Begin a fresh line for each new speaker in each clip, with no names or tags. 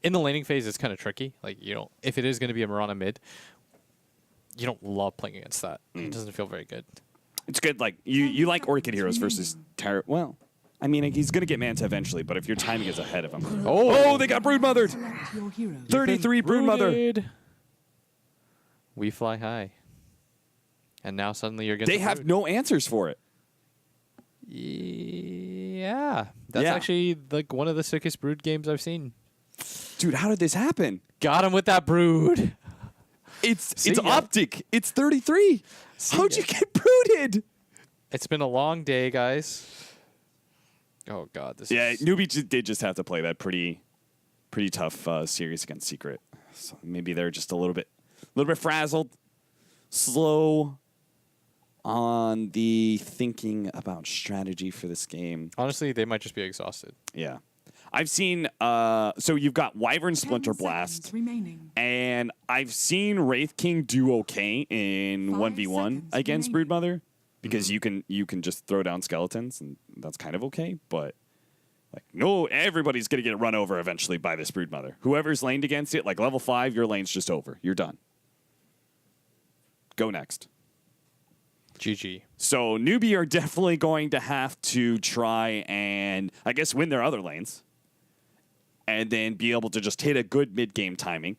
in the laning phase, it's kind of tricky. Like, if it is going to be a Mirana mid, you don't love playing against that. It doesn't feel very good.
It's good. Like, you like Orchid Heroes versus Terra. Well, I mean, he's going to get Manta eventually, but if your timing is ahead of him. Oh, they got Broodmothered. 33 Broodmother.
We fly high. And now suddenly you're getting.
They have no answers for it.
Yeah. That's actually like one of the sickest Brood games I've seen.
Dude, how did this happen?
Got him with that Brood.
It's OpTic. It's 33. How'd you get brooded?
It's been a long day, guys. Oh, God.
Newbee did just have to play that pretty tough series against Secret. So maybe they're just a little bit frazzled, slow on the thinking about strategy for this game.
Honestly, they might just be exhausted.
Yeah. I've seen, so you've got Wyvern Splinter Blast, and I've seen Wraith King do okay in 1v1 against Broodmother, because you can just throw down skeletons, and that's kind of okay, but like, no, everybody's going to get run over eventually by this Broodmother. Whoever's laned against it, like level 5, your lane's just over. You're done. Go next.
GG.
So Newbee are definitely going to have to try and, I guess, win their other lanes, and then be able to just hit a good mid-game timing,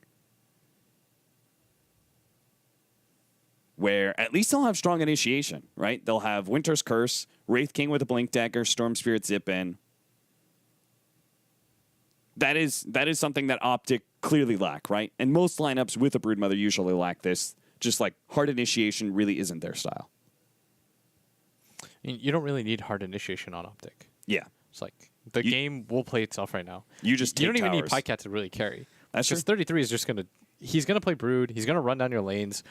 where at least they'll have strong initiation, right? They'll have Winter's Curse, Wraith King with a Blink Dagger, Storm Spirit Zip in. That is something that OpTic clearly lack, right? And most lineups with a Broodmother usually lack this. Just like hard initiation really isn't their style.
You don't really need hard initiation on OpTic.
Yeah.
It's like the game will play itself right now.
You don't
even need Pycat to really carry.
That's
just 33 is just he's gonna play Brood. He's gonna run down your lanes.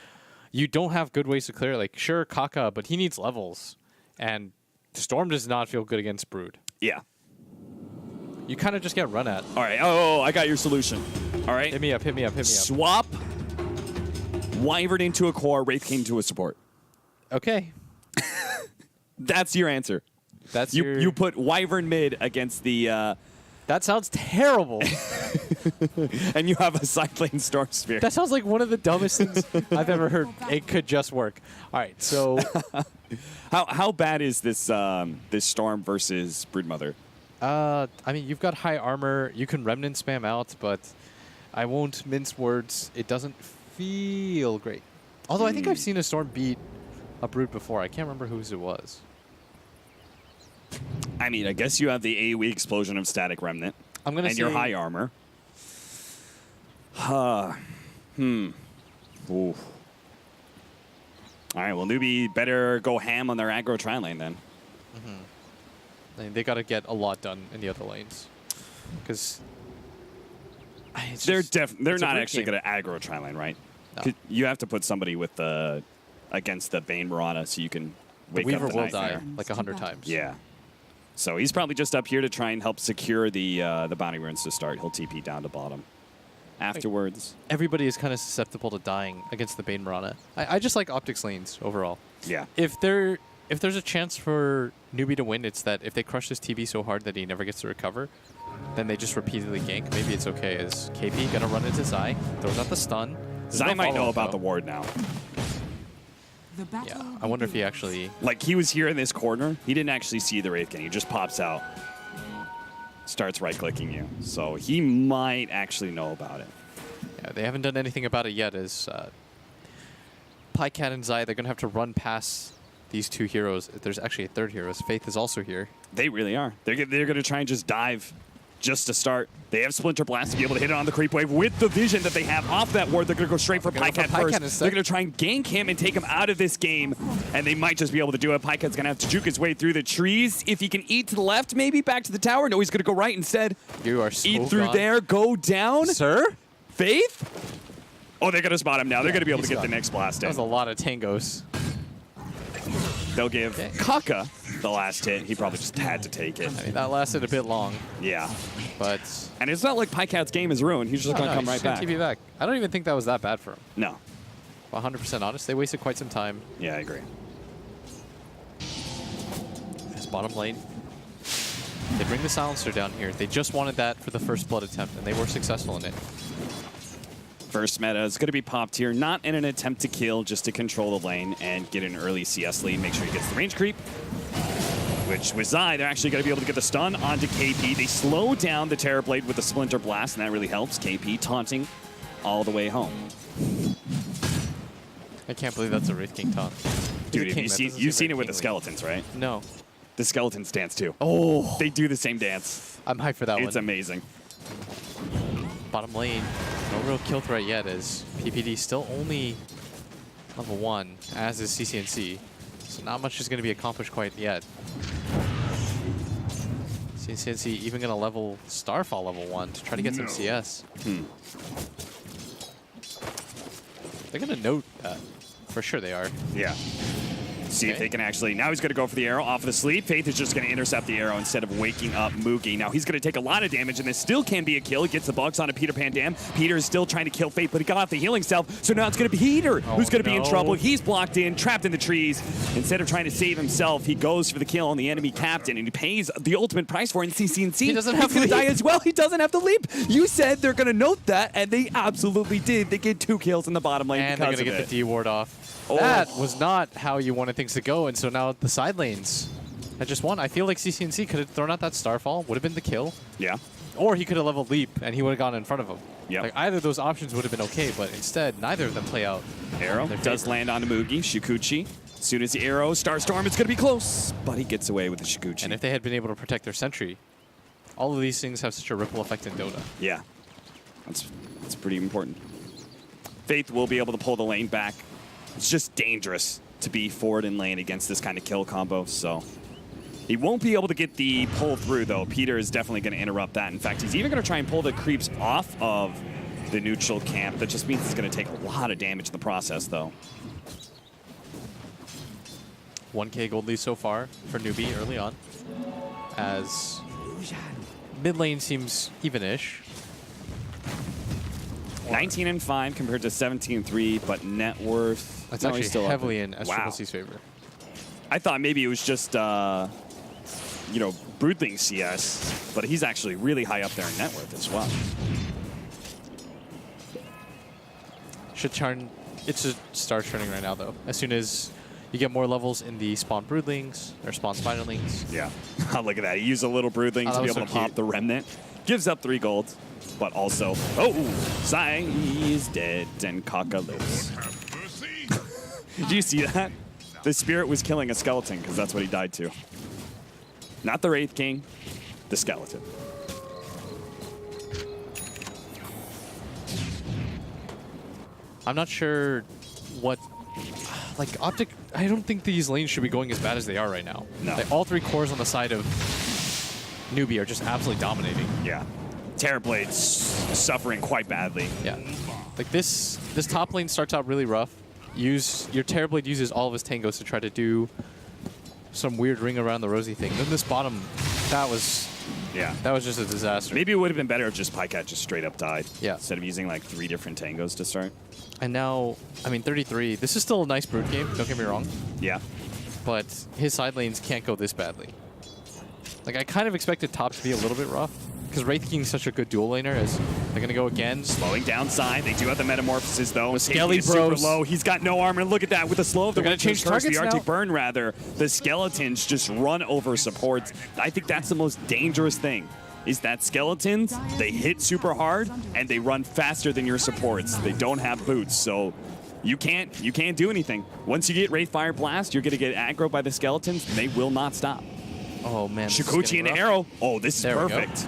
You don't have good ways to clear. Like, sure, Kaka, but he needs levels, and Storm does not feel good against Brood.
Yeah.
You kind of just get run at.
All right. Oh, I got your solution. All right.
Hit me up.
Swap Wyvern into a core, Wraith King into a support.
Okay.
That's your answer.
That's
you put Wyvern mid against the.
That sounds terrible.
And you have a side lane Storm Spirit.
That sounds like one of the dumbest things I've ever heard. It could just work. All right, so
how bad is this this Storm versus Broodmother?
I mean, you've got high armor. You can Remnant spam out, but I won't mince words. It doesn't feel great. Although I think I've seen a Storm beat a Brood before. I can't remember whose it was.
I mean, I guess you have the AoE explosion of Static Remnant.
I'm gonna
and
say
your high armor. Ooh. All right, well, Newbee better go ham on their aggro tri-lane then.
They got to get a lot done in the other lanes, because
they're not actually going to aggro tri-lane, right?
No.
You have to put somebody with the against the Bane Mirana so you can wake
Weaver
up the
will
Nightmare.
die like 100 times.
Yeah. So he's probably just up here to try and help secure the bounty runes to start. He'll TP down to bottom. Afterwards,
everybody is kind of susceptible to dying against the Bane Mirana. I just like OpTic's lanes overall.
Yeah.
If there's a chance for Newbee to win, it's that if they crush this TV so hard that he never gets to recover, then they just repeatedly gank. Maybe it's okay. Is KP gonna run into Zai? Throws out the stun.
Zai might know about the ward now.
Yeah, I wonder if he actually...
Like, he was here in this corner. He didn't actually see the Wraith King. He just pops out. Starts right-clicking you. So he might actually know about it.
Yeah, they haven't done anything about it yet. As Pycat and Zai, they're going to have to run past these two heroes. There's actually a third hero. Faith is also here.
They really are. They're going to try and just dive just to start. They have Splinter Blast to be able to hit it on the creep wave with the vision that they have off that ward. They're going to go straight for Pycat first. They're going to try and gank him and take him out of this game, and they might just be able to do it. Pycat's going to have to juke his way through the trees. If he can eat to the left, maybe back to the tower. No, he's going to go right instead.
You are so
eat through there, go down.
Sir?
Faith? Oh, they're going to spot him now. They're going to be able to get the next blast in.
That was a lot of tangos.
They'll give Kaka the last hit. He probably just had to take it.
I mean, that lasted a bit long.
Yeah.
But...
And it's not like Pycat's game is ruined. He's just going to come right back.
TP back. I don't even think that was that bad for him.
No.
100% honest. They wasted quite some time.
Yeah, I agree.
His bottom lane. They bring the silencer down here. They just wanted that for the first blood attempt, and they were successful in it.
First meta is going to be popped here, not in an attempt to kill, just to control the lane and get an early CS lead, make sure he gets the range creep. Which with Zai, they're actually going to be able to get the stun onto KP. They slow down the Terrorblade with the Splinter Blast, and that really helps. KP taunting all the way home.
I can't believe that's a Wraith King taunt.
Dude, you've seen it with the skeletons, right?
No.
The skeletons dance too.
Oh.
They do the same dance.
I'm hyped for that one.
It's amazing.
Bottom lane, no real kill threat yet, as PPD still only level 1, as is CCNC. So not much is going to be accomplished quite yet. CCNC even going to level Starfall level 1 to try to get some CS. They're going to note that. For sure they are.
Yeah. See if they can actually... Now he's going to go for the arrow off of the sleep. Faith is just going to intercept the arrow instead of waking up Moogie. Now he's going to take a lot of damage, and this still can be a kill. He gets the bugs onto Peter Pan Dam. Peter is still trying to kill Faith, but he got off the healing self. So now it's going to be Peter who's going to be in trouble. He's blocked in, trapped in the trees. Instead of trying to save himself, he goes for the kill on the enemy captain, and he pays the ultimate price for it in CCNC.
He doesn't have to
die as well. He doesn't have to leap. You said they're going to note that, and they absolutely did. They get 2 kills in the bottom lane
and they're going to get the D ward off. That was not how you wanted things to go, and so now the side lanes had just won. I feel like CCNC could have thrown out that Starfall, would have been the kill.
Yeah.
Or he could have leveled Leap, and he would have gone in front of him.
Yeah.
Like, either of those options would have been okay, but instead, neither of them play out.
Arrow does land on Moogie. Shukuchi. As soon as the arrow, Starstorm, it's going to be close, but he gets away with the Shukuchi.
And if they had been able to protect their sentry, all of these things have such a ripple effect in Dota.
Yeah. That's pretty important. Faith will be able to pull the lane back. It's just dangerous to be forward in lane against this kind of kill combo, so he won't be able to get the pull through, though. Peter is definitely going to interrupt that. In fact, he's even going to try and pull the creeps off of the neutral camp. That just means he's going to take a lot of damage in the process, though.
1K gold lead so far for Newbee early on, as mid lane seems even-ish.
19-5 compared to 17-3, but net worth...
That's actually still heavily in SCC's favor.
I thought maybe it was just, you know, Broodling CS, but he's actually really high up there in net worth as well.
It should start turning right now, though. As soon as you get more levels in the spawn Broodlings, or spawn Spiderlings.
Yeah. Look at that. He used a little Broodling to be able to pop the Remnant. Gives up 3 gold. But also, Zai is dead and Kaka lives. Did you see that? The spirit was killing a skeleton because that's what he died to. Not the Wraith King, the skeleton.
I'm not sure what... Like, OpTic, I don't think these lanes should be going as bad as they are right now.
No.
Like, all 3 cores on the side of Newbee are just absolutely dominating.
Yeah. Terrorblade's suffering quite badly.
Yeah. Like this top lane starts out really rough. Your Terrorblade uses all of his tangos to try to do some weird ring around the rosy thing. Then this bottom, that was just a disaster.
Maybe it would have been better if just Pycat just straight up died.
Yeah.
Instead of using like 3 different tangos to start.
And now, I mean, 33. This is still a nice Brood game, don't get me wrong.
Yeah.
But his side lanes can't go this badly. Like, I kind of expected top to be a little bit rough, because Wraith King's such a good dual laner, as they're going to go again.
Slowing down side. They do have the Metamorphosis, though.
The Skelly
is super
Bros.
low. He's got no armor. And look at that. With the slow of the
They're going to change targets
the
now.
Arctic Burn, rather. The Skeletons just run over supports. I think that's the most dangerous thing, is that Skeletons, they hit super hard, and they run faster than your supports. They don't have boots, so you can't do anything. Once you get Wraithfire Blast, you're going to get aggro by the Skeletons, and they will not stop.
Oh, man.
Shukuchi and Arrow. Oh, this is perfect.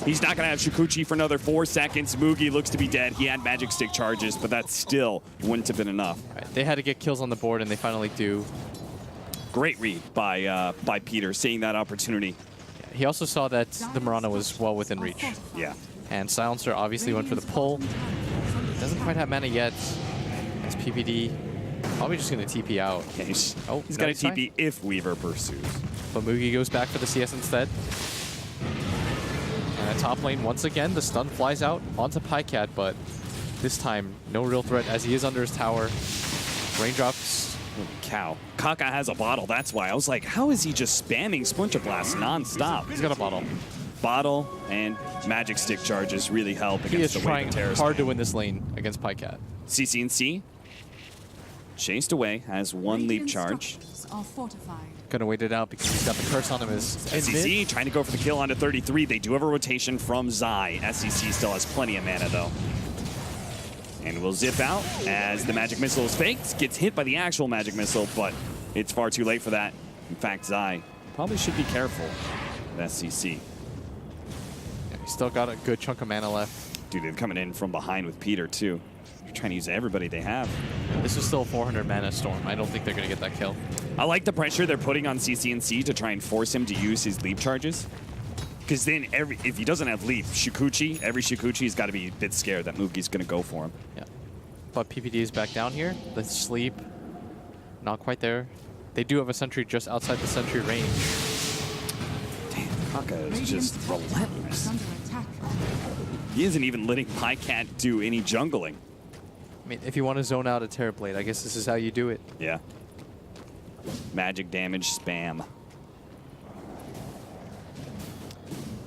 He's not going to have Shukuchi for another 4 seconds. Moogie looks to be dead. He had Magic Stick charges, but that still wouldn't have been enough.
Right. They had to get kills on the board, and they finally do.
Great read by Peter, seeing that opportunity.
Yeah, he also saw that the Mirana was well within reach.
Yeah.
And Silencer obviously went for the pull. Doesn't quite have mana yet. As PPD probably just going to TP out.
Yeah, he's going to TP if Weaver pursues.
But Moogie goes back for the CS instead. And at top lane, once again, the stun flies out onto Pycat, but this time, no real threat as he is under his tower. Raindrops
Holy cow. Kaka has a bottle, that's why. I was like, how is he just spamming Splinter Blast non-stop?
He's got a bottle.
Bottle and magic stick charges really help
He
against
is
the wave of
trying
terror.
hard to win this lane against Pycat.
CC&C chased away, has one leap charge.
Gonna wait it out because he's got the curse on him.
SCC trying to go for the kill onto 33. They do have a rotation from Zai. SCC still has plenty of mana though. And will zip out as the magic missile is faked. Gets hit by the actual magic missile, but it's far too late for that. In fact, Zai probably should be careful with SCC.
Yeah, he's still got a good chunk of mana left.
Dude, they're coming in from behind with Peter too. They're trying to use everybody they have.
This is still 400 mana Storm. I don't think they're gonna get that kill.
I like the pressure they're putting on CC&C to try and force him to use his leap charges. Because then if he doesn't have leap, every Shikuchi's got to be a bit scared that Mugi's going to go for him.
Yeah. But PPD is back down here. The sleep, not quite there. They do have a sentry just outside the sentry range.
Damn, Kaka is just relentless. He isn't even letting Pycat do any jungling.
I mean, if you want to zone out a Terrorblade, I guess this is how you do it.
Yeah. Magic damage spam.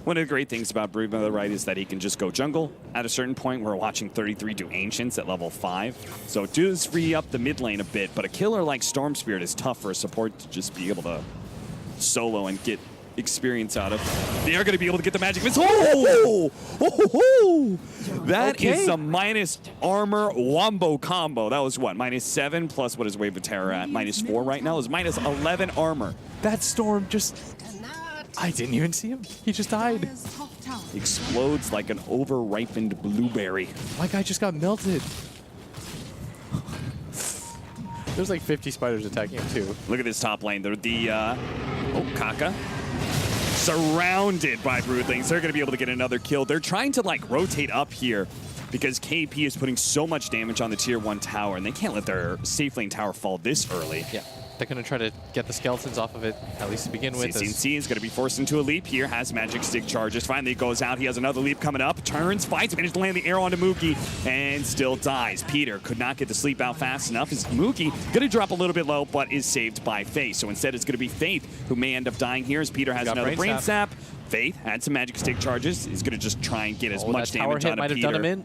One of the great things about Broodmother, right, is that he can just go jungle. At a certain point, we're watching 33 do Ancients at level 5. So it does free up the mid lane a bit, but a killer like Storm Spirit is tough for a support to just be able to solo and get experience out of. They are going to be able to get the magic missile. Oh! That is a minus armor wombo combo. That was what? -7 plus what is Wave of Terror at? -4 right now is -11 armor.
That Storm just... I didn't even see him. He just died.
Explodes like an over-ripened blueberry.
My guy just got melted. There's like 50 spiders attacking him too.
Look at this top lane. Kaka. Surrounded by Broodlings. They're going to be able to get another kill. They're trying to like rotate up here because KP is putting so much damage on the tier 1 tower, and they can't let their safe lane tower fall this early.
Yeah. They're going to try to get the skeletons off of it, at least to begin with.
CC&C is going to be forced into a leap here, has magic stick charges. Finally goes out. He has another leap coming up. Turns, fights, managed to land the arrow onto Mookie, and still dies. Peter could not get the sleep out fast enough. Is Mookie going to drop a little bit low, but is saved by Faith. So instead it's going to be Faith who may end up dying here as Peter has another brain sap. Faith had some magic stick charges. He's going to just try and get as much damage out of
might
Peter.
Have done him in.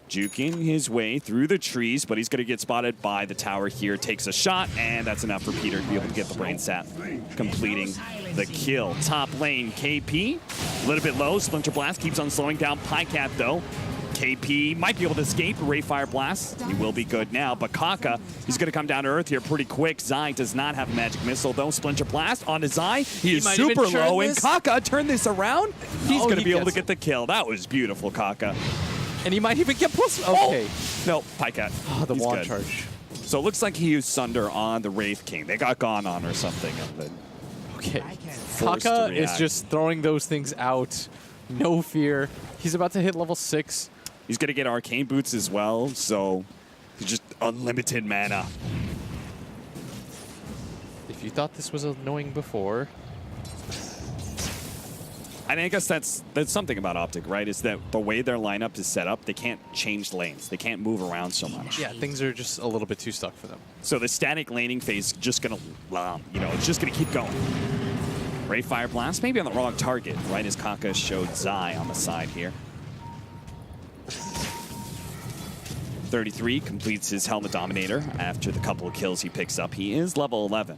Juking his way through the trees, but he's going to get spotted by the tower here. Takes a shot, and that's enough for Peter to be able to get the brain sap, completing the kill. Top lane, KP, a little bit low. Splinter Blast keeps on slowing down Pycat, though. KP might be able to escape Ray Fire Blast. He will be good now, but Kaka, he's going to come down to earth here pretty quick. Zai does not have a magic missile, though. Splinter Blast onto Zai. He is super low, and Kaka turned this around. He's going to be able to get the kill. That was beautiful, Kaka.
And he might even get plus. Okay.
No, Pycat.
Oh, the
He's
wand
good.
charge.
So it looks like he used Sunder on the Wraith King. They got gone on or something. And then
okay.
forced to
Kaka is
react.
just throwing those things out. No fear. He's about to hit level 6.
He's going to get Arcane Boots as well. So he's just unlimited mana.
If you thought this was annoying before...
And I guess that's something about OpTic, right? Is that the way their lineup is set up, they can't change lanes. They can't move around so much.
Yeah, things are just a little bit too stuck for them.
So the static laning phase is just going to, it's just going to keep going. Ray Fire Blast, maybe on the wrong target, right as Kaka showed Zai on the side here. 33 completes his Helmet Dominator after the couple of kills he picks up. He is level 11.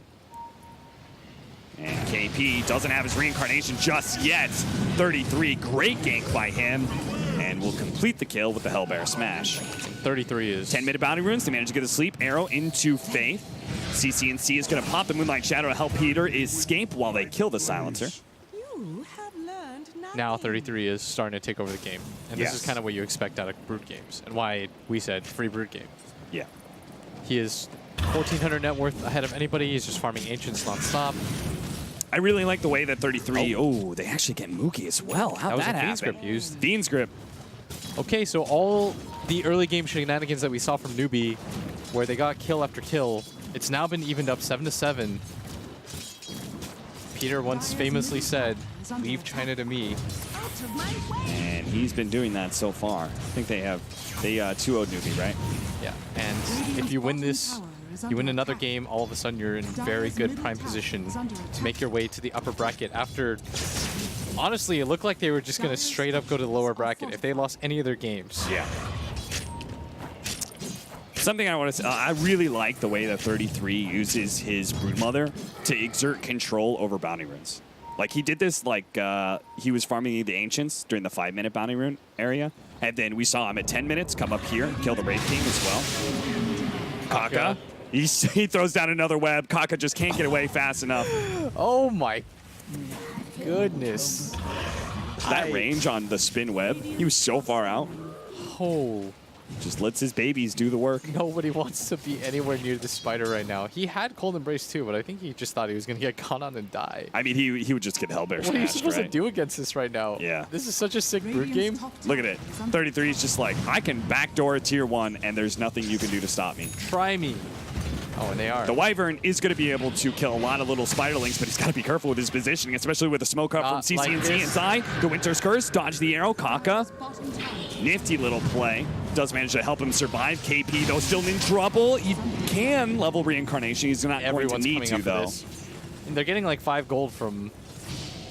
And KP doesn't have his reincarnation just yet. 33, great gank by him. And will complete the kill with the Hellbear Smash.
33 is...
10-minute bounty runes. They manage to get a sleep arrow into Faith. CC&C is going to pop the Moonlight Shadow to help Peter escape while they kill the Silencer.
Now 33 is starting to take over the game. And this is kind of what you expect out of Brute games. And why we said free Brute game.
Yeah.
He is 1,400 net worth ahead of anybody. He's just farming Ancients non-stop.
I really like the way that 33... Oh, they actually get Mookie as well. How'd that happen?
Fiend's Grip used.
Fiend's Grip.
Okay, so all the early game shenanigans that we saw from Newbee, where they got kill after kill, it's now been evened up 7-7. Peter once famously said, "Leave China to me."
And he's been doing that so far. I think they 2-0'd Newbie, right?
Yeah, and if you win this You win another game, all of a sudden you're in very good prime position to make your way to the upper bracket after, honestly, it looked like they were just going to straight up go to the lower bracket if they lost any of their games.
Yeah. Something I want to say, I really like the way that 33 uses his Broodmother to exert control over bounty runes. Like, he did this, like, he was farming the Ancients during the 5-minute bounty rune area, and then we saw him at 10 minutes come up here, kill the Wraith King as well. Kaka. He throws down another web. Kaka just can't get away fast enough.
Oh my goodness.
That range on the spin web, he was so far out.
Oh.
Just lets his babies do the work.
Nobody wants to be anywhere near the spider right now. He had Cold Embrace too, but I think he just thought he was going to get gone on and die.
I mean, he would just get Hellbear smashed,
What are you supposed
right?
to do against this right now?
Yeah.
This is such a sick brute game.
Look at it. 33 is just like, I can backdoor a tier 1, and there's nothing you can do to stop me.
Try me. Oh, and they are.
The Wyvern is going to be able to kill a lot of little spiderlings, but he's got to be careful with his positioning, especially with the smoke up from CCNC
like
inside. The Winter's Curse, dodge the arrow. Kaka, nifty little play. Does manage to help him survive. KP, though, still in trouble. He can level Reincarnation. He's not going to need to, though.
And they're getting like 5 gold from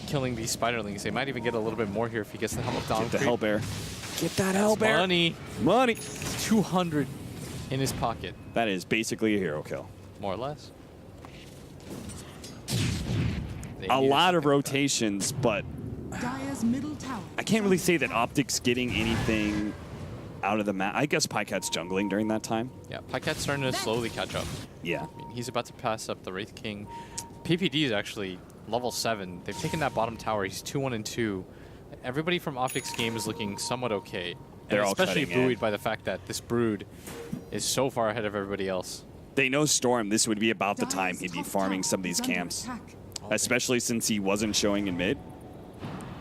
killing these spiderlings. They might even get a little bit more here if he gets the help of Dom.
Get the Hellbear. Get that Hellbear.
Money.
Money.
200 in his pocket.
That is basically a hero kill.
More or less.
A lot of rotations, but I can't really say that OpTic's getting anything out of the map. I guess Pycat's jungling during that time.
Yeah, Pycat's starting to slowly catch up.
Yeah.
I mean, he's about to pass up the Wraith King. PPD is actually level 7. They've taken that bottom tower. He's 2-1 and 2. Everybody from OpTic's game is looking somewhat okay.
They're all
especially
cutting
buoyed
in.
by the fact that this brood is so far ahead of everybody else.
They know Storm, this would be about the time he'd be farming some of these camps. Especially since he wasn't showing in mid.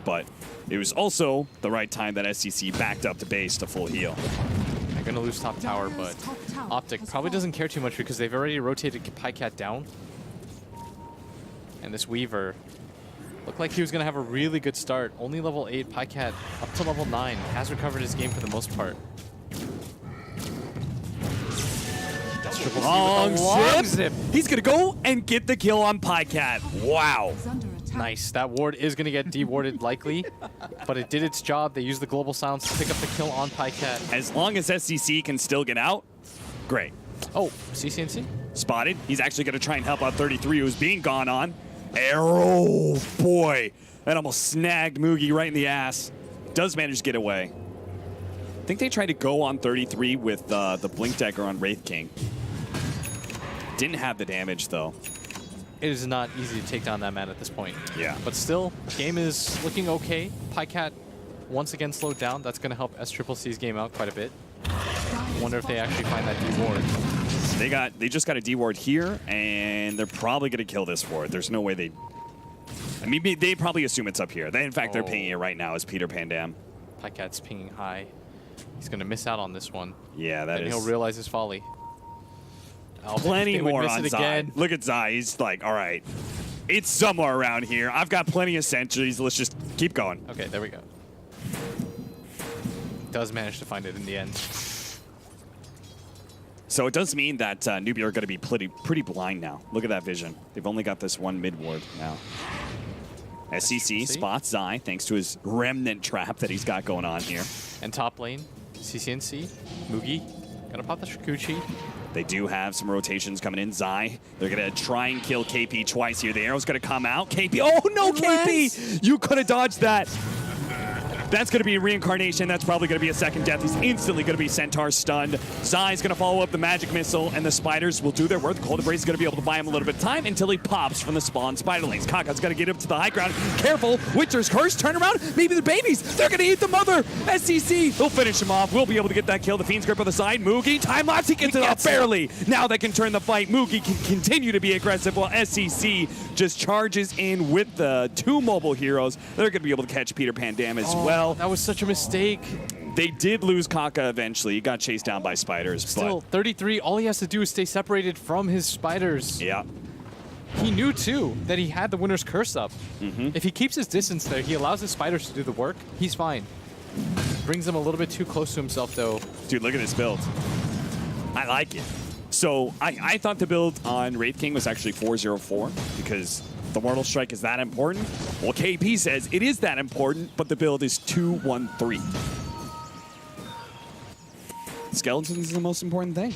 But it was also the right time that SCC backed up the base to full heal.
They're going to lose top tower, but OpTic probably doesn't care too much because they've already rotated Pycat down. And this Weaver looked like he was going to have a really good start. Only level 8, Pycat up to level 9. Has recovered his game for the most part.
Long zip. He's going to go and get the kill on Pycat. Wow.
Nice. That ward is going to get de-warded likely, but it did its job. They used the global silence to pick up the kill on Pycat.
As long as SCC can still get out, great.
Oh, CCNC?
Spotted. He's actually going to try and help out 33, who's being gone on. Arrow, boy. That almost snagged Mugi right in the ass. Does manage to get away. I think they tried to go on 33 with the Blink Dagger on Wraith King. Didn't have the damage, though.
It is not easy to take down that man at this point.
Yeah.
But still, game is looking okay. Pycat once again slowed down. That's going to help SCCC's game out quite a bit. Wonder if they actually find that D-ward.
They just got a D-ward here, and they're probably going to kill this ward. There's no way they... I mean, they probably assume it's up here. In fact, they're pinging it right now as Peter Pandam.
Pycat's pinging high. He's going to miss out on this one.
Yeah, that
then
is...
he'll realize his folly.
Plenty more on Zai. Look at Zai. He's like, all right, it's somewhere around here. I've got plenty of sentries. Let's just keep going.
Okay, there we go. Does manage to find it in the end.
So it does mean that Newbee are going to be pretty blind now. Look at that vision. They've only got this one mid ward now. SCC spots Zai thanks to his remnant trap that he's got going on here.
And top lane, CCNC, Mugi, gonna pop the Shrikuchi.
They do have some rotations coming in. Zai, they're going to try and kill KP twice here. The arrow's going to come out. KP, oh no, KP! You could have dodged that. That's going to be a reincarnation. That's probably going to be a second death. He's instantly going to be Centaur stunned. Zai's going to follow up the magic missile, and the spiders will do their work. The Cold Embrace is going to be able to buy him a little bit of time until he pops from the spawn spiderlings. Kaka's going to get up to the high ground. Careful, Winter's Curse, turn around. Maybe the babies, they're going to eat the mother. SCC, they'll finish him off. We'll be able to get that kill. The Fiend's Grip on the side. Mugi, time lapse, he gets it off barely. Now they can turn the fight. Mugi can continue to be aggressive while SCC just charges in with the 2 mobile heroes. They're going to be able to catch Peter Pandam as well.
That was such a mistake.
They did lose Kaka eventually. He got chased down by spiders.
Still, 33, all he has to do is stay separated from his spiders.
Yeah.
He knew, too, that he had the Winter's Curse up. If he keeps his distance there, he allows his spiders to do the work, he's fine. Brings him a little bit too close to himself, though.
Dude, look at this build. I like it. So I thought the build on Wraith King was actually 404 because the Mortal Strike is that important. Well, KP says it is that important, but the build is 213. Skeletons is the most important thing.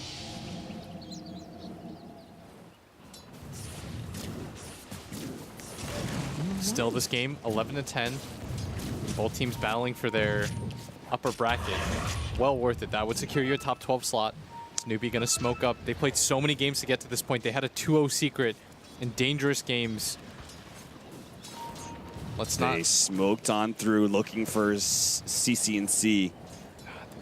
Still this game, 11-10. Both teams battling for their upper bracket. Well worth it. That would secure your top 12 slot. Is Newbee going to smoke up? They played so many games to get to this point. They had a 2-0 secret in dangerous games.
They smoked on through looking for CC&C.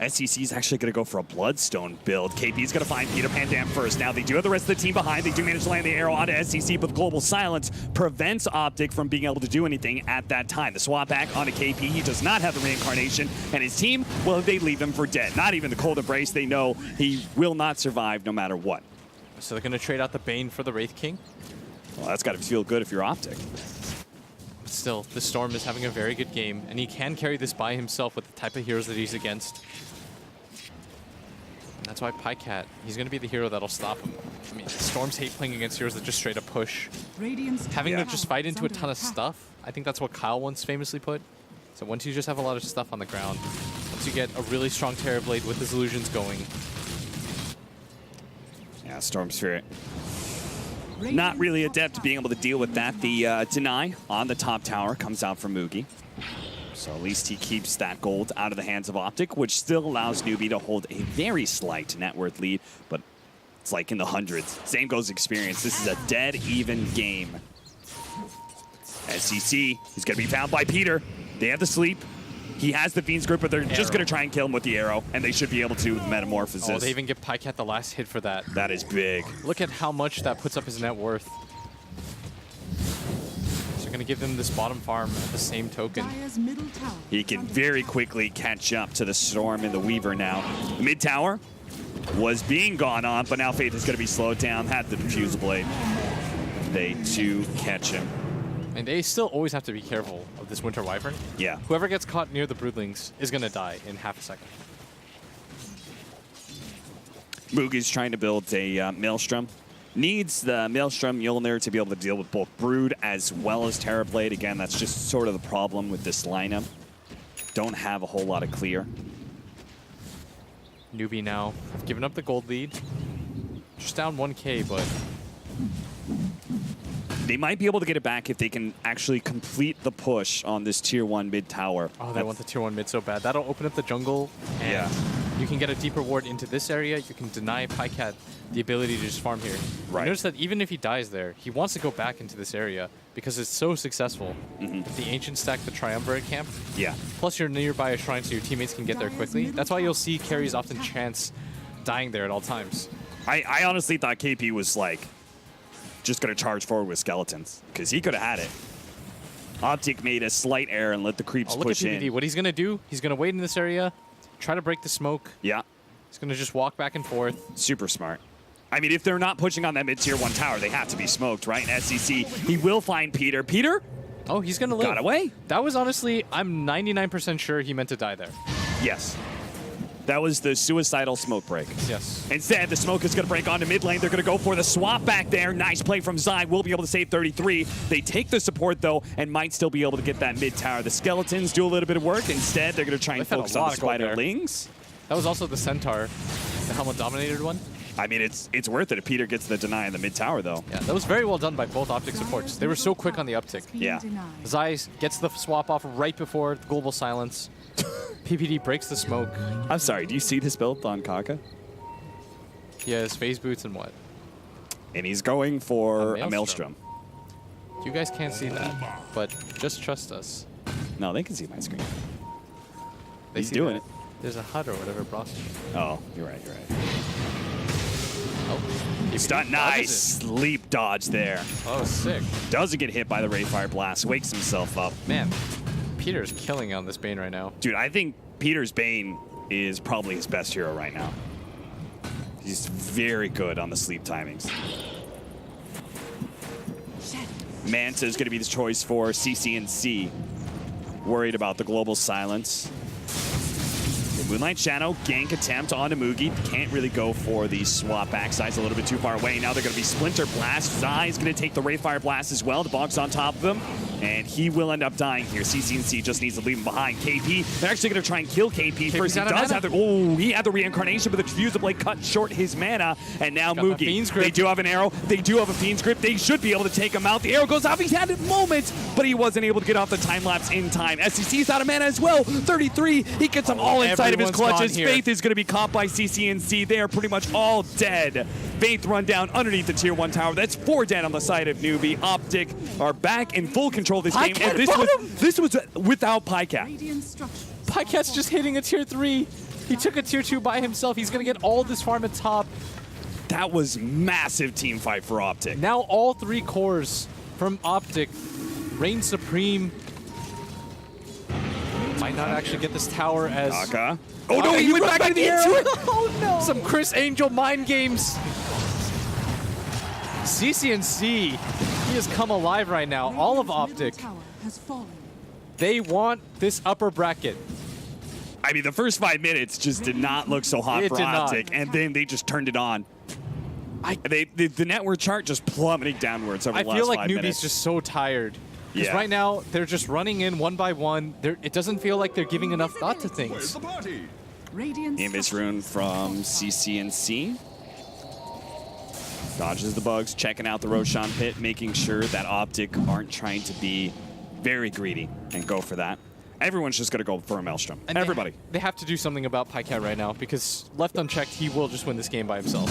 SEC is actually going to go for a Bloodstone build. KP is going to find Peter Pan Dam first. Now, they do have the rest of the team behind. They do manage to land the arrow onto SEC, but Global Silence prevents OpTic from being able to do anything at that time. The swap back onto KP. He does not have the reincarnation, and his team, well, they leave him for dead. Not even the Cold Embrace. They know he will not survive no matter what.
So they're going to trade out the Bane for the Wraith King.
Well, that's got to feel good if you're OpTic.
But still, the Storm is having a very good game, and he can carry this by himself with the type of heroes that he's against. And that's why Pycat, he's going to be the hero that'll stop him. I mean, Storms hate playing against heroes that just straight up push. Having them just fight into a ton of stuff, I think that's what Kyle once famously put. So once you just have a lot of stuff on the ground, once you get a really strong Terror Blade with his illusions going.
Yeah, Storm Spirit. Not really adept at being able to deal with that. The deny on the top tower comes out from Mugi. So at least he keeps that gold out of the hands of OpTic, which still allows Newbee to hold a very slight net worth lead, but it's like in the hundreds. Same goes experience. This is a dead even game. SEC is going to be found by Peter. They have the sleep. He has the Fiend's grip, but they're just going to try and kill him with the arrow, and they should be able to with Metamorphosis.
Oh, they even give Pycat the last hit for that.
That is big.
Look at how much that puts up his net worth. So going to give them this bottom farm at the same token.
He can very quickly catch up to the Storm and the Weaver now. The mid tower was being gone on, but now Faith is going to be slowed down. Had the Diffusal Blade. They too catch him.
And they still always have to be careful of this Winter Wyvern.
Yeah.
Whoever gets caught near the Broodlings is going to die in half a second.
Mugi's trying to build a Maelstrom. Needs the Maelstrom Mjolnir to be able to deal with both Brood as well as Terrorblade. Again, that's just sort of the problem with this lineup. Don't have a whole lot of clear.
Newbee now giving up the gold lead. Just down 1K, but
they might be able to get it back if they can actually complete the push on this tier 1 mid tower.
Oh, they want the tier 1 mid so bad. That'll open up the jungle, and you can get a deeper ward into this area. You can deny Pycat the ability to just farm here.
Right.
You notice that even if he dies there, he wants to go back into this area because it's so successful. The Ancient stack, the Triumvirate camp.
Yeah.
Plus you're nearby a shrine so your teammates can get there quickly. That's why you'll see carries often chance dying there at all times.
I honestly thought KP was like just going to charge forward with skeletons because he could have had it. OpTic made a slight error and let the creeps push
look at PPD.
in.
What he's going to do, he's going to wait in this area, try to break the smoke.
Yeah.
He's going to just walk back and forth.
Super smart. I mean, if they're not pushing on that mid-tier 1 tower, they have to be smoked, right? And SEC, he will find Peter. Peter?
Oh, he's going to live.
Got away.
That was honestly, I'm 99% sure he meant to die there.
Yes. That was the suicidal smoke break.
Yes.
Instead, the smoke is going to break onto mid lane. They're going to go for the swap back there. Nice play from Zai. Will be able to save 33. They take the support, though, and might still be able to get that mid tower. The skeletons do a little bit of work. Instead, they're going to try and focus on the spiderlings.
That was also the centaur, the helmet-dominated one.
I mean, it's worth it if Peter gets the deny in the mid tower, though.
Yeah, that was very well done by both OpTic supports. They were so quick on the uptick.
Yeah.
Zai gets the swap off right before the Global Silence. PPD breaks the smoke.
I'm sorry, do you see this build on Kaka?
He has phase boots and what?
And he's going for a Maelstrom.
You guys can't see that, but just trust us.
No, they can see my screen.
He's
doing it.
There's a hut or whatever Bros.
Oh, you're right, you're right.
Oh,
Stunt, nice sleep dodge there.
Oh, sick.
Doesn't get hit by the Rayfire Blast, wakes himself up.
Man, Peter's killing on this Bane right now.
Dude, I think Peter's Bane is probably his best hero right now. He's very good on the sleep timings. Manta is going to be the choice for CC&C. Worried about the Global Silence. They Moonlight Shadow, gank attempt onto Mugi. Can't really go for the swap backside's a little bit too far away. Now they're going to be Splinter Blast. Zai is going to take the Wraithfire Blast as well. The Bog's on top of him, and he will end up dying here. CCNC just needs to leave him behind. KP, they're actually going to try and kill KP first. He does have the, he had the reincarnation, but the Diffuser Blade cut short his mana, and now Mugi. They do have an arrow. They do have a Fiend's Grip. They should be able to take him out. The arrow goes off. He's had moments, but he wasn't able to get off the time lapse in time. SCC's out of mana as well. 33. He gets them all inside of his clutches. Faith is going to be caught by CCNC. They are pretty much all dead. Faith run down underneath the tier 1 tower. That's 4 dead on the side of Newbee. OpTic are back in full control of this game, and this was without Pycat.
Pycat's just hitting a tier 3. He took a tier 2 by himself. He's going to get all this farm at top.
That was massive team fight for OpTic.
Now all 3 cores from OpTic reign supreme. Might not actually get this tower as...
Taka. Oh no, he went back into the arrow!
Oh no! Some Chris Angel mind games. CCNC, he has come alive right now. All of OpTic. They want this upper bracket.
I mean, the first 5 minutes just did not look so hot for OpTic, and then they just turned it on. The network chart just plummeting downwards over the last 5 minutes.
I feel like Newbee's just so tired. Because right now, they're just running in one by one. It doesn't feel like they're giving enough thought to things.
Image rune from CCNC. Dodges the bugs, checking out the Roshan pit, making sure that OpTic aren't trying to be very greedy and go for that. Everyone's just going to go for a Maelstrom. And everybody.
They have to do something about Pycat right now, because left unchecked, he will just win this game by himself.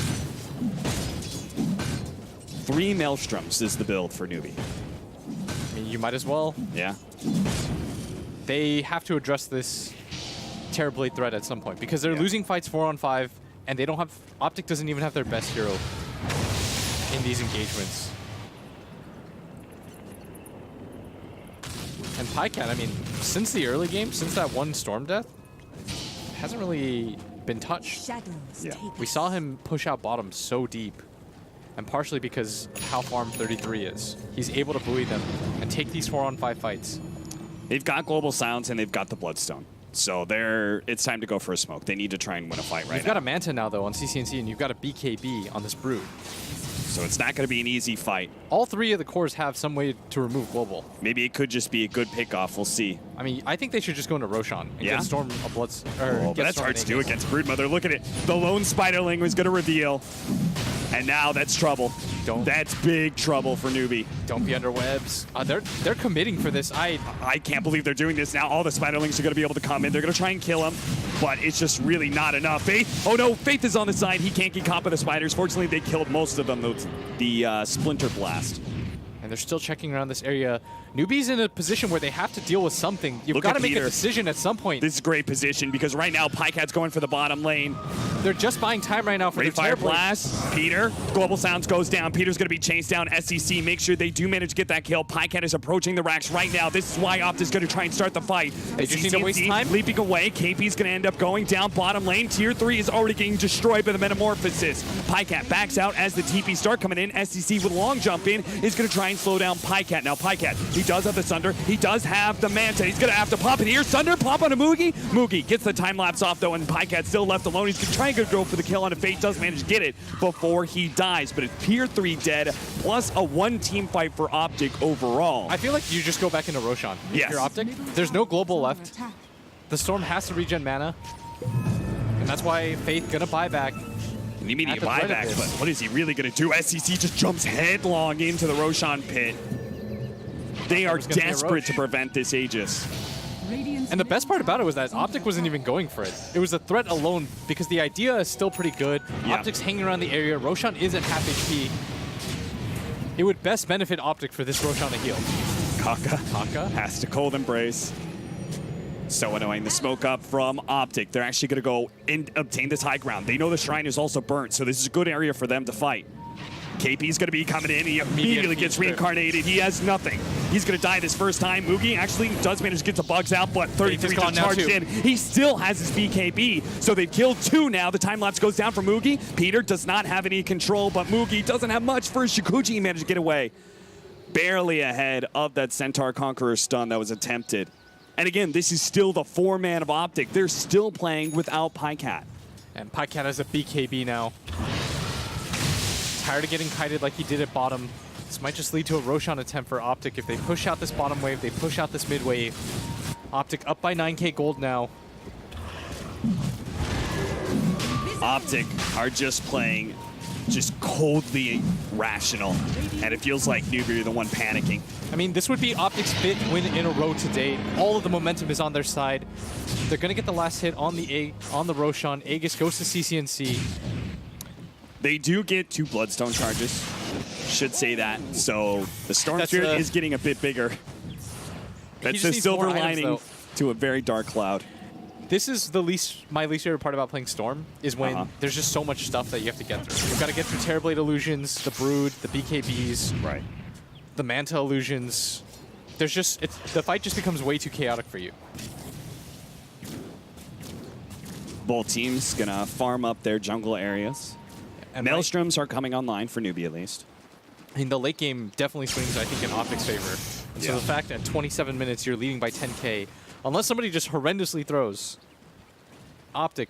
3 Maelstroms is the build for Newbee.
I mean, you might as well.
Yeah.
They have to address this Terrorblade threat at some point, because they're losing fights 4-on-5, and they don't have... OpTic doesn't even have their best hero in these engagements. And Pycat, I mean, since the early game, since that one Storm Death, hasn't really been touched.
Yeah.
We saw him push out bottom so deep, and partially because of how farm 33 is. He's able to buoy them and take these 4-on-5 fights.
They've got Global Sounds and they've got the Bloodstone. So it's time to go for a smoke. They need to try and win a fight right now.
You've got a Manta now, though, on CCNC, and you've got a BKB on this Brood.
So it's not going to be an easy fight.
All 3 of the cores have some way to remove Global.
Maybe it could just be a good pickoff. We'll see.
I mean, I think they should just go into Roshan and get Storm a Blood...
But that's hard to do against Broodmother. Look at it. The lone Spiderling was going to reveal. And now that's trouble. That's big trouble for Newbee.
Don't be under webs. They're committing for this. I
can't believe they're doing this now. All the Spiderlings are going to be able to come in. They're going to try and kill him, but it's just really not enough. Faith, oh no, Faith is on the side. He can't get caught by the spiders. Fortunately, they killed most of them, the Splinter Blast.
And they're still checking around this area. Newbee's in a position where they have to deal with something. You've got to make a decision at some point.
This is a great position because right now Pycat's going for the bottom lane.
They're just buying time right now for the
Fire Blast. Peter, Global Sounds goes down. Peter's going to be chased down. SCC, make sure they do manage to get that kill. Pycat is approaching the racks right now. This is why OpTic's going to try and start the fight.
They just need to waste time.
Leaping away. KP's going to end up going down bottom lane. Tier 3 is already getting destroyed by the Metamorphosis. Pycat backs out as the TP start coming in. SCC with a long jump in is going to try and slow down Pycat. Now Pycat, he does have the Sunder. He does have the Manta. He's going to have to pop it here. Sunder, pop on a Mugi. Mugi gets the time lapse off though, and Pycat's still left alone. He's going to try and go for the kill on a Fate. Does manage to get it before he dies, but it's Tier 3 dead, plus a 1-team fight for OpTic overall.
I feel like you just go back into Roshan.
Yes.
If you're OpTic, there's no Global left. The Storm has to regen mana, and that's why Faith going to buy back.
An immediate buyback, but what is he really going to do? SCC just jumps headlong into the Roshan pit. They are desperate to prevent this Aegis.
And the best part about it was that OpTic wasn't even going for it. It was a threat alone because the idea is still pretty good. OpTic's hanging around the area. Roshan is at half HP. It would best benefit OpTic for this Roshan to heal.
Kaka has to cold embrace. So annoying. The smoke up from OpTic. They're actually going to go and obtain this high ground. They know the shrine is also burnt, so this is a good area for them to fight. KP's going to be coming in. He immediately gets reincarnated. He has nothing. He's going to die this first time. Mugi actually does manage to get the bugs out, but 33 just charged in. He still has his BKB, so they've killed 2 now. The time lapse goes down for Mugi. Peter does not have any control, but Mugi doesn't have much for Shikuji. He managed to get away. Barely ahead of that Centaur Conqueror stun that was attempted. And again, this is still the 4-man of OpTic. They're still playing without PyCat.
And PyCat has a BKB now. Tired of getting kited like he did at bottom. This might just lead to a Roshan attempt for OpTic. If they push out this bottom wave, they push out this mid wave. OpTic up by 9k gold now.
OpTic are just playing just coldly rational. And it feels like Newbee are the one panicking.
I mean, this would be OpTic's 5th win in a row today. All of the momentum is on their side. They're going to get the last hit on the Roshan. Aegis goes to CCNC.
They do get 2 Bloodstone charges. Should say that. So the Storm Spirit is getting a bit bigger. That's the silver lining to a very dark cloud.
This is my least favorite part about playing Storm, is when there's just so much stuff that you have to get through. You've got to get through Terrorblade illusions, the Brood, the BKBs,
right,
the Manta illusions. There's just the fight just becomes way too chaotic for you.
Both teams gonna farm up their jungle areas. And Maelstroms are coming online for Newbee at least.
I mean, the late game definitely swings, I think, in OpTic's favor. And so the fact that 27 minutes you're leading by 10k, unless somebody just horrendously throws, OpTic,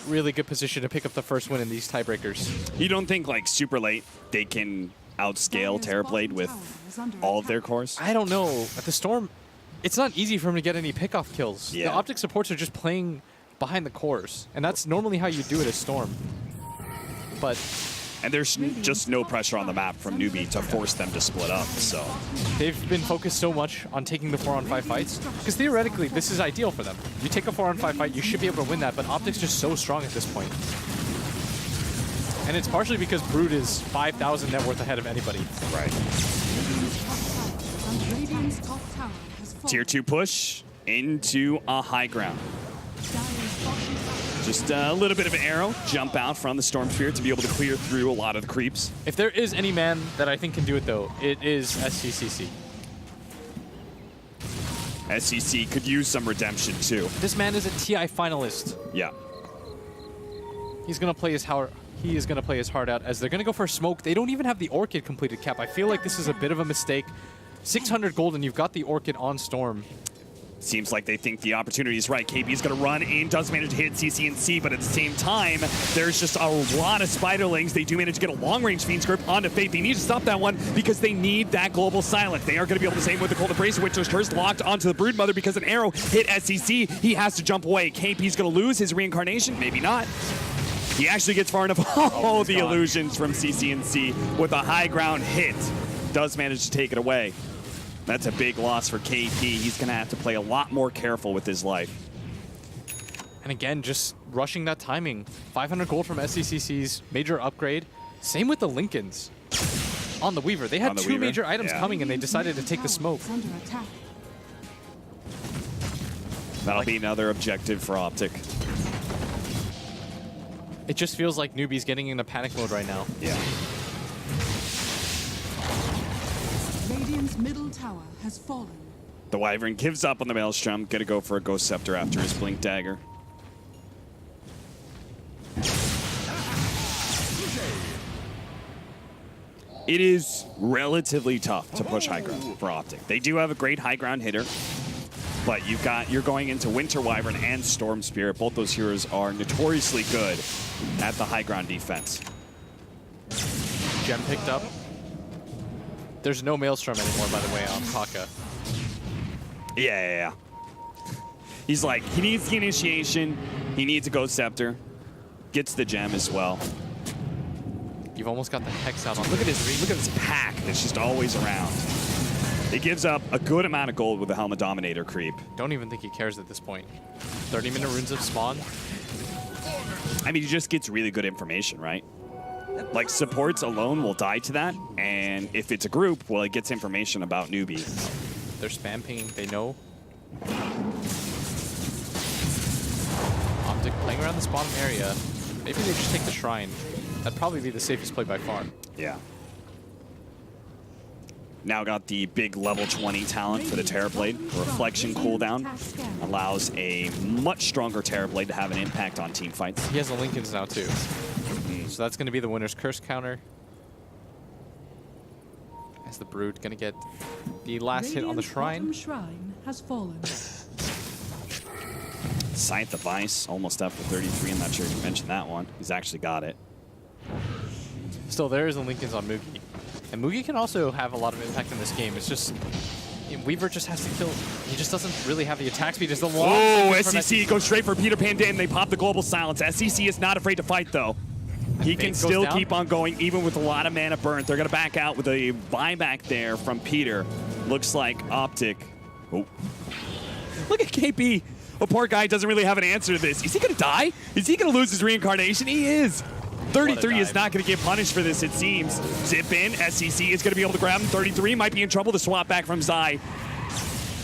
really good position to pick up the first win in these tiebreakers.
You don't think, like, super late they can outscale Terrorblade with all of their cores?
I don't know. At the Storm, it's not easy for him to get any pickoff kills.
Yeah.
The OpTic supports are just playing behind the cores, and that's normally how you do it as Storm.
And there's just no pressure on the map from Newbee to force them to split up, so.
They've been focused so much on taking the 4-on-5 fights, because theoretically, this is ideal for them. You take a 4-on-5 fight, you should be able to win that, but OpTic's just so strong at this point. And it's partially because Brood is 5,000 net worth ahead of anybody.
Right. Tier 2 push into a high ground. Just a little bit of an arrow, jump out from the Storm Spirit to be able to clear through a lot of the creeps.
If there is any man that I think can do it, though, it is SCCC.
SCC could use some redemption, too.
This man is a TI finalist.
Yeah.
He's going to play his heart. He is going to play his heart out as they're going to go for a smoke. They don't even have the Orchid completed, Cap. I feel like this is a bit of a mistake. 600 gold and you've got the Orchid on Storm.
Seems like they think the opportunity is right. KP's going to run in, does manage to hit CCNC, but at the same time, there's just a lot of Spiderlings. They do manage to get a long-range Fiend's Grip onto Fate. They need to stop that one because they need that global silence. They are going to be able to save with the Cold Embrace, which is Curse locked onto the Broodmother because an arrow hit SCC. He has to jump away. KP's going to lose his reincarnation. Maybe not. He actually gets far enough. Oh, the illusions from CCNC with a high ground hit. Does manage to take it away. That's a big loss for KP. He's going to have to play a lot more careful with his life.
And again, just rushing that timing. 500 gold from SCCC's major upgrade. Same with the Lincolns on the Weaver. They had two major items coming and they decided to take the smoke.
That'll be another objective for OpTic.
It just feels like Newbee's getting into panic mode right now.
Yeah.
Radiant's middle tower has fallen.
The Wyvern gives up on the Maelstrom. Gonna go for a Ghost Scepter after his Blink Dagger. It is relatively tough to push high ground for OpTic. They do have a great high ground hitter, but you're going into Winter Wyvern and Storm Spirit. Both those heroes are notoriously good at the high ground defense.
Gem picked up. There's no Maelstrom anymore, by the way, on Kaka.
Yeah. He's like, he needs the initiation. He needs a Ghost Scepter. Gets the gem as well.
You've almost got the Hex out on.
Look at his pack that's just always around. It gives up a good amount of gold with the Helmet Dominator creep.
Don't even think he cares at this point. 30-minute runes of spawn.
I mean, he just gets really good information, right? Like, supports alone will die to that, and if it's a group, well, it gets information about Newbee.
They're spam pinging, they know. OpTic playing around this bottom area. Maybe they just take the Shrine. That'd probably be the safest play by far.
Yeah. Now got the big level 20 talent for the Terrorblade. Reflection cooldown allows a much stronger Terrorblade to have an impact on team fights.
He has the Lincolns now too. So that's going to be the winner's curse counter. As the Brood going to get the last hit on the Shrine.
has fallen.
Scythe of Ice, almost up for 33. I'm not sure if you mentioned that one. He's actually got it.
Still, there is a Lincoln's on Moogie. And Moogie can also have a lot of impact in this game. It's just, Weaver just has to kill. He just doesn't really have the attack speed. It's the long.
Oh, SEC goes straight for Peter Pan Dam. They pop the global silence. SEC is not afraid to fight, though. He can still keep on going, even with a lot of mana burnt. They're going to back out with a buyback there from Peter. Looks like OpTic. Oh. Look at KP. The poor guy doesn't really have an answer to this. Is he going to die? Is he going to lose his reincarnation? He is. 33 is not going to get punished for this, it seems. Zip in. SEC is going to be able to grab him. 33 might be in trouble. The swap back from Zai.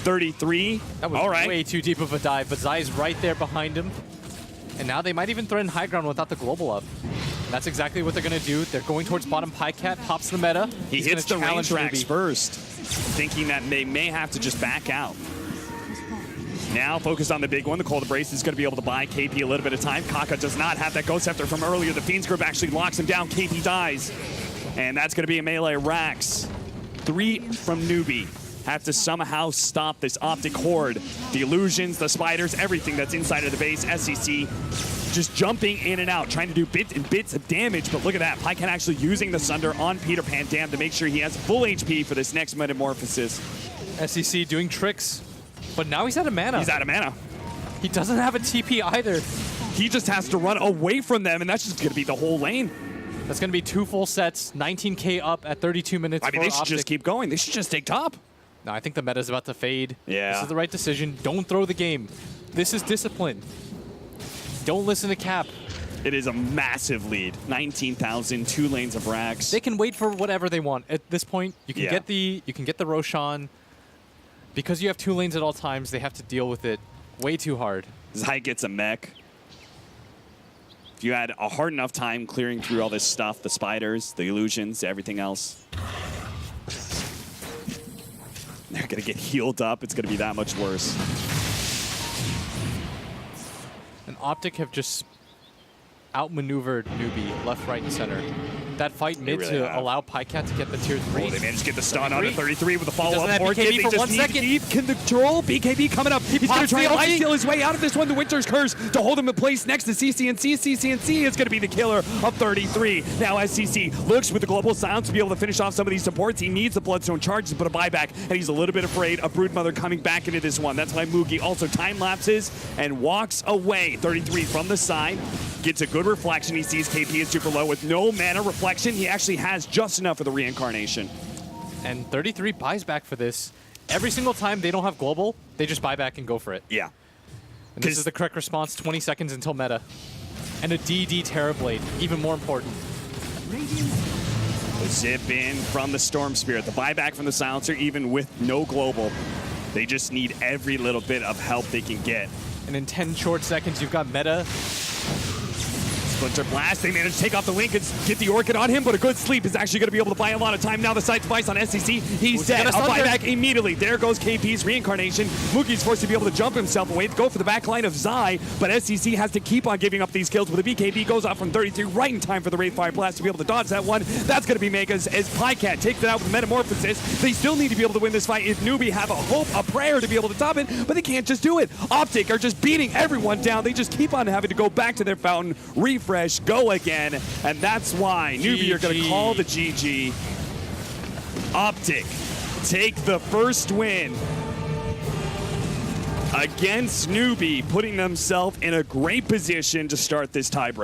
33.
That was
all right.
way too deep of a dive, but Zai's right there behind him. And now they might even threaten high ground without the global up. And that's exactly what they're going to do. They're going towards bottom. Pycat pops the meta.
He hits the range racks first, thinking that they may have to just back out. Now focused on the big one. The Cold Embrace is going to be able to buy KP a little bit of time. Kaka does not have that Ghost Scepter from earlier. The Fiend's Grip actually locks him down. KP dies. And that's going to be a melee Rax. 3 from Newbee. Have to somehow stop this OpTic horde. The illusions, the spiders, everything that's inside of the base. SEC just jumping in and out, trying to do bits and bits of damage. But look at that. Pycan actually using the Sunder on Peter Pan Dam to make sure he has full HP for this next Metamorphosis.
SEC doing tricks. But now he's out of mana.
He's out of mana.
He doesn't have a TP either.
He just has to run away from them, and that's just going to be the whole lane.
That's going to be 2 full sets, 19k up at 32 minutes.
I mean, they should
OpTic.
just keep going. They should just take top.
No, I think the meta's about to fade.
Yeah.
This is the right decision. Don't throw the game. This is discipline. Don't listen to Cap.
It is a massive lead. 19,000, 2 lanes of racks.
They can wait for whatever they want. At this point, you can get the Roshan. Because you have 2 lanes at all times, they have to deal with it way too hard.
Zai gets a mech. If you had a hard enough time clearing through all this stuff, the spiders, the illusions, everything else, they're going to get healed up. It's going to be that much worse.
And OpTic have just outmaneuvered Newbee left, right, and center. That fight mid
really
to
have.
allow Pycat to get the tier 3.
Oh, they managed to get the stun on the 33 with a follow-up.
have BKB
They
for
just
1
need
second.
Keep control. BKB coming up. He's going to
pops
try
the
and life
ulti.
steal his way out of this one. The Winter's Curse to hold him in place next to CCNC. CCNC is going to be the killer of 33. Now SCC looks with the global silence to be able to finish off some of these supports. He needs the Bloodstone charges, but a buyback, and he's a little bit afraid of Broodmother coming back into this one. That's why Moogie also time lapses and walks away. 33 from the side. Gets a good reflection. He sees KP is super low with no mana reflection. He actually has just enough for the reincarnation.
And 33 buys back for this. Every single time they don't have global, they just buy back and go for it.
Yeah.
And this is the correct response, 20 seconds until meta. And a DD Terrorblade, even more important.
The zip in from the Storm Spirit. The buyback from the Silencer, even with no global. They just need every little bit of help they can get.
And in 10 short seconds, you've got meta.
Splinter Blast, they managed to take off the Lincolns, get the Orchid on him, but a good sleep is actually going to be able to buy a lot of time. Now the Sight Device on SCC, he's dead. A buyback immediately. There goes KP's reincarnation. Moogie's forced to be able to jump himself away to go for the back line of Zai, but SCC has to keep on giving up these kills with a BKB goes off from 33 right in time for the Wraithfire Blast to be able to dodge that one. That's going to be Megas as Pycat takes it out with Metamorphosis. They still need to be able to win this fight if Newbee have a hope, a prayer to be able to top it, but they can't just do it. OpTic are just beating everyone down. They just keep on having to go back to their fountain, refresh, go again, and that's why Newbee are going to call the GG. OpTic take the first win against Newbee, putting themselves in a great position to start this tiebreak.